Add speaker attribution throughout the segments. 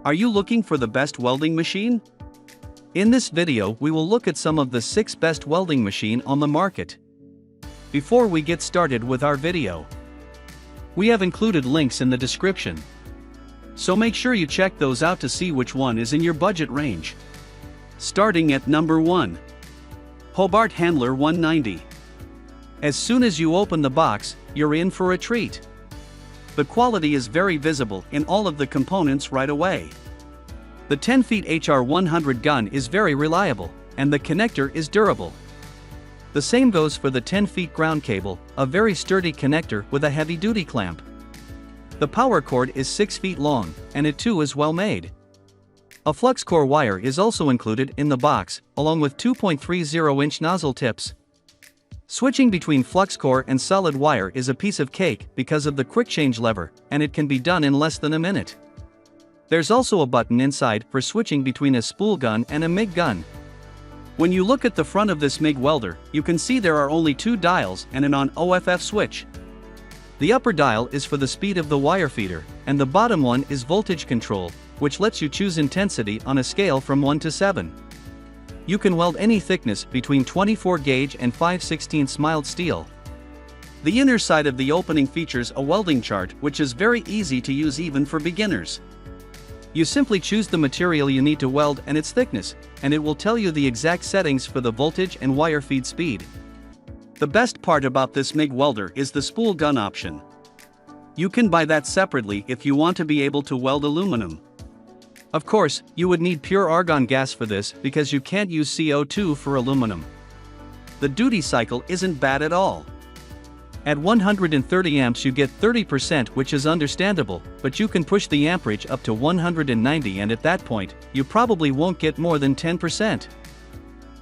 Speaker 1: Are you looking for the best welding machine? In this video we will look at some of the 6 best welding machine on the market. Before we get started with our video, we have included links in the description. So make sure you check those out to see which one is in your budget range. Starting at number 1. Hobart Handler 190. As soon as you open the box, you're in for a treat. The quality is very visible in all of the components right away. The 10 feet HR100 gun is very reliable, and the connector is durable. The same goes for the 10 feet ground cable, a very sturdy connector with a heavy-duty clamp. The power cord is 6 feet long, and it too is well made. A flux core wire is also included in the box, along with 2.30-inch nozzle tips. Switching between flux core and solid wire is a piece of cake because of the quick change lever, and it can be done in less than a minute. There's also a button inside for switching between a spool gun and a MIG gun. When you look at the front of this MIG welder, you can see there are only 2 dials and an on/off switch. The upper dial is for the speed of the wire feeder, and the bottom one is voltage control, which lets you choose intensity on a scale from 1 to 7. You can weld any thickness between 24 gauge and 5/16 mild steel. The inner side of the opening features a welding chart which is very easy to use even for beginners. You simply choose the material you need to weld and its thickness, and it will tell you the exact settings for the voltage and wire feed speed. The best part about this MIG welder is the spool gun option. You can buy that separately if you want to be able to weld aluminum. Of course, you would need pure argon gas for this because you can't use CO2 for aluminum. The duty cycle isn't bad at all. At 130 amps you get 30%, which is understandable, but you can push the amperage up to 190, and at that point, you probably won't get more than 10%.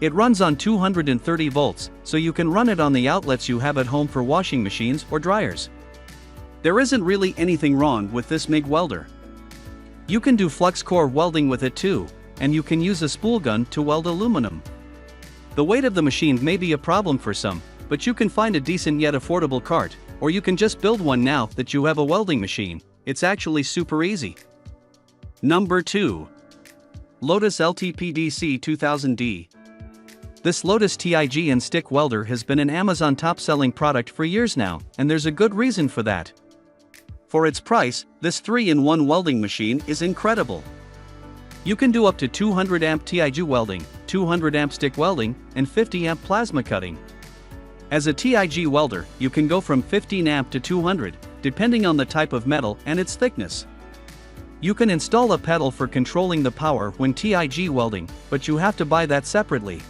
Speaker 1: It runs on 230 volts, so you can run it on the outlets you have at home for washing machines or dryers. There isn't really anything wrong with this MIG welder. You can do flux core welding with it too, and you can use a spool gun to weld aluminum. The weight of the machine may be a problem for some, but you can find a decent yet affordable cart, or you can just build one now that you have a welding machine. It's actually super easy. Number 2. LOTOS LTPDC 2000D. This LOTOS TIG and stick welder has been an Amazon top-selling product for years now, and there's a good reason for that. For its price, this 3-in-1 welding machine is incredible. You can do up to 200 amp TIG welding, 200 amp stick welding, and 50 amp plasma cutting. As a TIG welder, you can go from 15 amp to 200, depending on the type of metal and its thickness. You can install a pedal for controlling the power when TIG welding, but you have to buy that separately.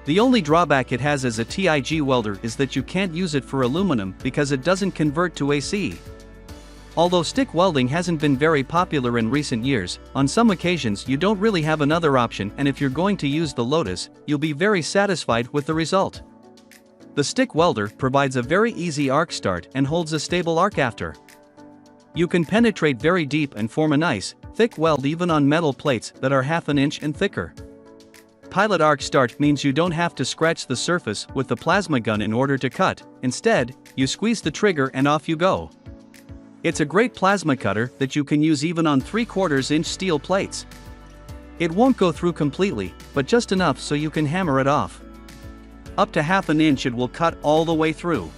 Speaker 1: The only drawback it has as a TIG welder is that you can't use it for aluminum because it doesn't convert to AC. Although stick welding hasn't been very popular in recent years, on some occasions you don't really have another option, and if you're going to use the LOTOS, you'll be very satisfied with the result. The stick welder provides a very easy arc start and holds a stable arc after. You can penetrate very deep and form a nice, thick weld even on metal plates that are half an inch and thicker. Pilot arc start means you don't have to scratch the surface with the plasma gun in order to cut. Instead, you squeeze the trigger and off you go. It's a great plasma cutter that you can use even on 3/4 inch steel plates. It won't go through completely, but just enough so you can hammer it off. Up to half an inch it will cut all the way through.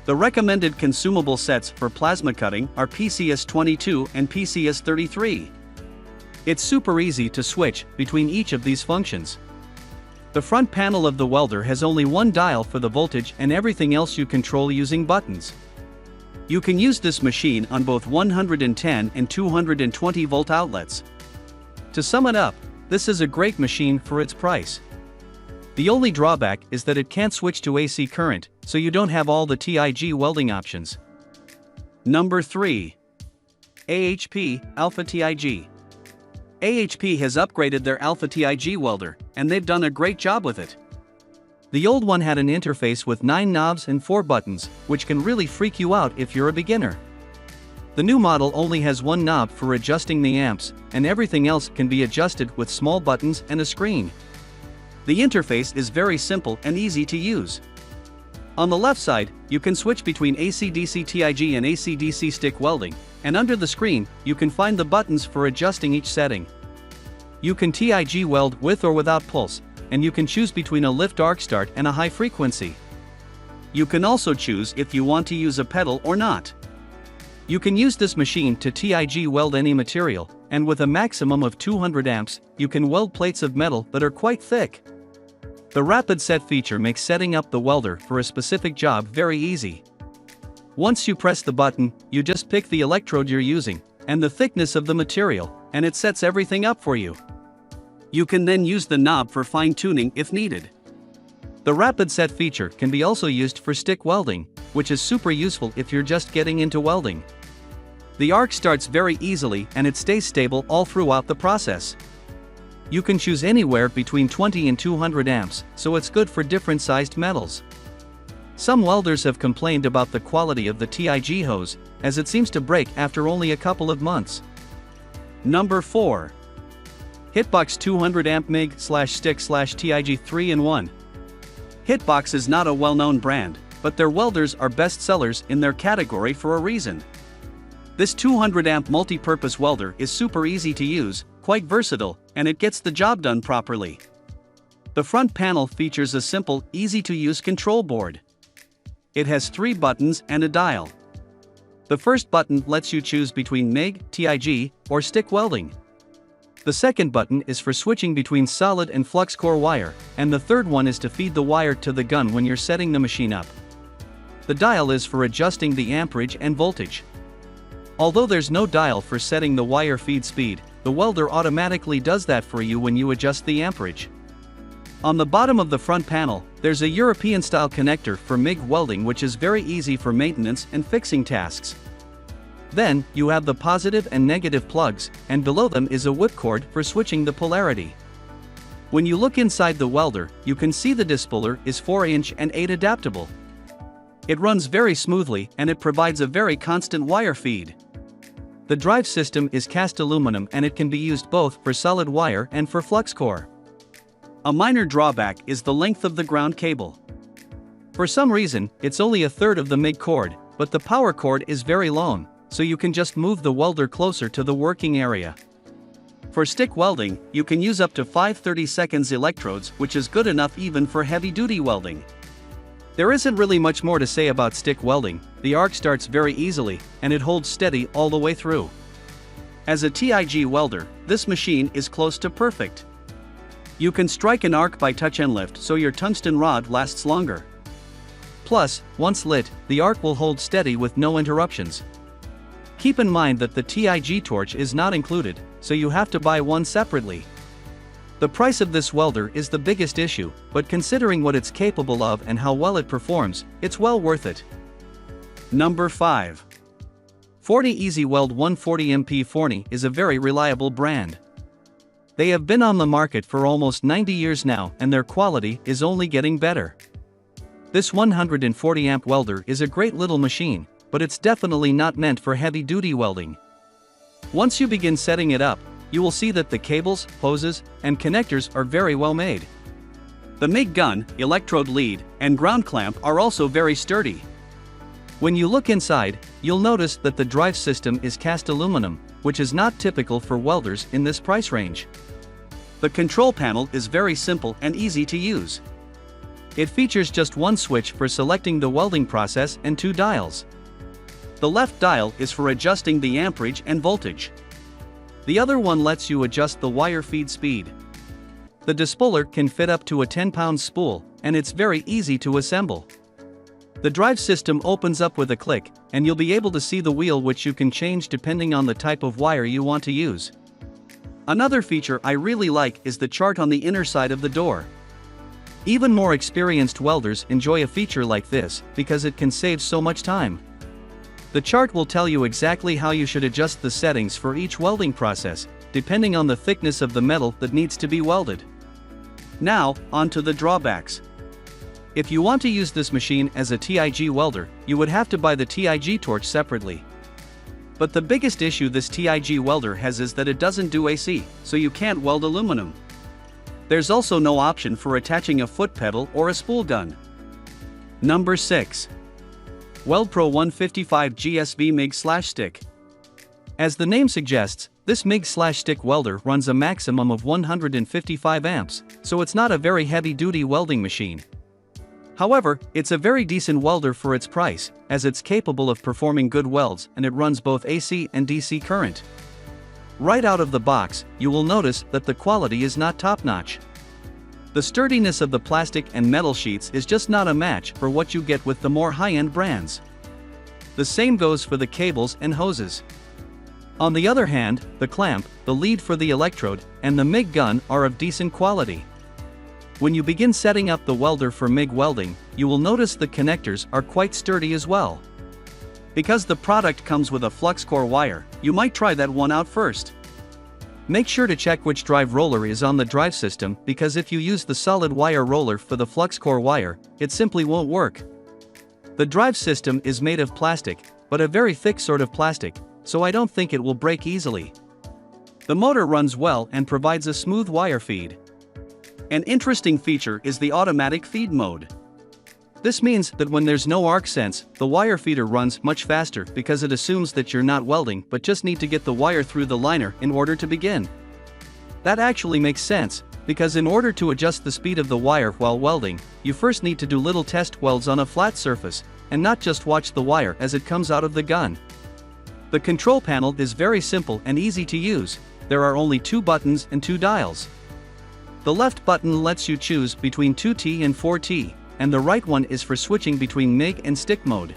Speaker 1: The recommended consumable sets for plasma cutting are PCS22 and PCS33. It's super easy to switch between each of these functions. The front panel of the welder has only 1 dial for the voltage, and everything else you control using buttons. You can use this machine on both 110 and 220 volt outlets. To sum it up, this is a great machine for its price. The only drawback is that it can't switch to AC current, so you don't have all the TIG welding options. Number 3. AHP AlphaTIG. AHP has upgraded their AlphaTIG welder, and they've done a great job with it. The old one had an interface with 9 knobs and 4 buttons, which can really freak you out if you're a beginner. The new model only has 1 knob for adjusting the amps, and everything else can be adjusted with small buttons and a screen. The interface is very simple and easy to use. On the left side, you can switch between AC/DC TIG and AC/DC stick welding, and under the screen, you can find the buttons for adjusting each setting. You can TIG weld with or without pulse, and you can choose between a lift arc start and a high frequency. You can also choose if you want to use a pedal or not. You can use this machine to TIG weld any material, and with a maximum of 200 amps, you can weld plates of metal that are quite thick. The rapid set feature makes setting up the welder for a specific job very easy. Once you press the button, you just pick the electrode you're using, and the thickness of the material, and it sets everything up for you. You can then use the knob for fine-tuning if needed. The rapid set feature can be also used for stick welding, which is super useful if you're just getting into welding. The arc starts very easily and it stays stable all throughout the process. You can choose anywhere between 20 and 200 amps, so it's good for different sized metals. Some welders have complained about the quality of the TIG hose, as it seems to break after only a couple of months. Number 4. HITBOX 200 amp MIG/stick/TIG 3-in-1. HITBOX is not a well-known brand, but their welders are best sellers in their category for a reason. This 200 amp multi-purpose welder is super easy to use, quite versatile, and it gets the job done properly. The front panel features a simple, easy-to-use control board. It has 3 buttons and a dial. The first button lets you choose between MIG, TIG, or stick welding. The second button is for switching between solid and flux core wire, and the third one is to feed the wire to the gun when you're setting the machine up. The dial is for adjusting the amperage and voltage. Although there's no dial for setting the wire feed speed, the welder automatically does that for you when you adjust the amperage. On the bottom of the front panel, there's a European-style connector for MIG welding, which is very easy for maintenance and fixing tasks. Then, you have the positive and negative plugs, and below them is a whipcord for switching the polarity. When you look inside the welder, you can see the dispoler is 4-inch and 8 adaptable. It runs very smoothly and it provides a very constant wire feed. The drive system is cast aluminum and it can be used both for solid wire and for flux core. A minor drawback is the length of the ground cable. For some reason, it's only a third of the MIG cord, but the power cord is very long, so you can just move the welder closer to the working area. For stick welding, you can use up to 5 30-seconds electrodes, which is good enough even for heavy-duty welding. There isn't really much more to say about stick welding. The arc starts very easily, and it holds steady all the way through. As a TIG welder, this machine is close to perfect. You can strike an arc by touch and lift, so your tungsten rod lasts longer. Plus, once lit, the arc will hold steady with no interruptions. Keep in mind that the TIG torch is not included, so you have to buy one separately. The price of this welder is the biggest issue, but considering what it's capable of and how well it performs, it's well worth it. Number 5. Forney Easy Weld 140 MP. Forney is a very reliable brand. They have been on the market for almost 90 years now, and their quality is only getting better. This 140 amp welder is a great little machine, but it's definitely not meant for heavy-duty welding. Once you begin setting it up, you will see that the cables, hoses, and connectors are very well made. The MIG gun, electrode lead, and ground clamp are also very sturdy. When you look inside, you'll notice that the drive system is cast aluminum, which is not typical for welders in this price range. The control panel is very simple and easy to use. It features just one switch for selecting the welding process and 2 dials. The left dial is for adjusting the amperage and voltage. The other one lets you adjust the wire feed speed. The dispoler can fit up to a 10-pound spool, and it's very easy to assemble. The drive system opens up with a click, and you'll be able to see the wheel, which you can change depending on the type of wire you want to use. Another feature I really like is the chart on the inner side of the door. Even more experienced welders enjoy a feature like this because it can save so much time. The chart will tell you exactly how you should adjust the settings for each welding process, depending on the thickness of the metal that needs to be welded. Now, on to the drawbacks. If you want to use this machine as a TIG welder, you would have to buy the TIG torch separately. But the biggest issue this TIG welder has is that it doesn't do AC, so you can't weld aluminum. There's also no option for attaching a foot pedal or a spool gun. Number 6. Weldpro 155 GSV MIG/stick. As the name suggests, this MIG/stick welder runs a maximum of 155 amps, so it's not a very heavy-duty welding machine. However, it's a very decent welder for its price, as it's capable of performing good welds and it runs both AC and DC current. Right out of the box, you will notice that the quality is not top-notch. The sturdiness of the plastic and metal sheets is just not a match for what you get with the more high-end brands. The same goes for the cables and hoses. On the other hand, the clamp, the lead for the electrode, and the MIG gun are of decent quality. When you begin setting up the welder for MIG welding, you will notice the connectors are quite sturdy as well. Because the product comes with a flux core wire, you might try that one out first. Make sure to check which drive roller is on the drive system, because if you use the solid wire roller for the flux core wire, it simply won't work. The drive system is made of plastic, but a very thick sort of plastic, so I don't think it will break easily. The motor runs well and provides a smooth wire feed. An interesting feature is the automatic feed mode. This means that when there's no arc sense, the wire feeder runs much faster because it assumes that you're not welding but just need to get the wire through the liner in order to begin. That actually makes sense, because in order to adjust the speed of the wire while welding, you first need to do little test welds on a flat surface, and not just watch the wire as it comes out of the gun. The control panel is very simple and easy to use. There are only 2 buttons and 2 dials. The left button lets you choose between 2T and 4T, and the right one is for switching between MIG and stick mode.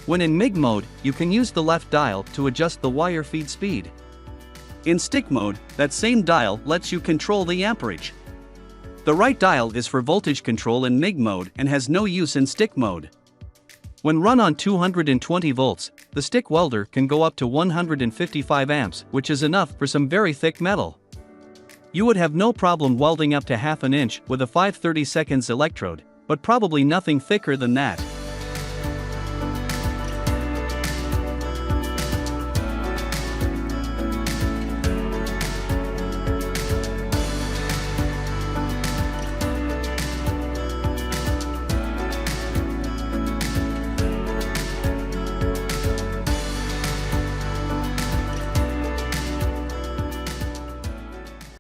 Speaker 1: When in MIG mode, you can use the left dial to adjust the wire feed speed. In stick mode, that same dial lets you control the amperage. The right dial is for voltage control in MIG mode and has no use in stick mode. When run on 220 volts, the stick welder can go up to 155 amps, which is enough for some very thick metal. You would have no problem welding up to ½ inch with a 5/32 electrode, but probably nothing thicker than that.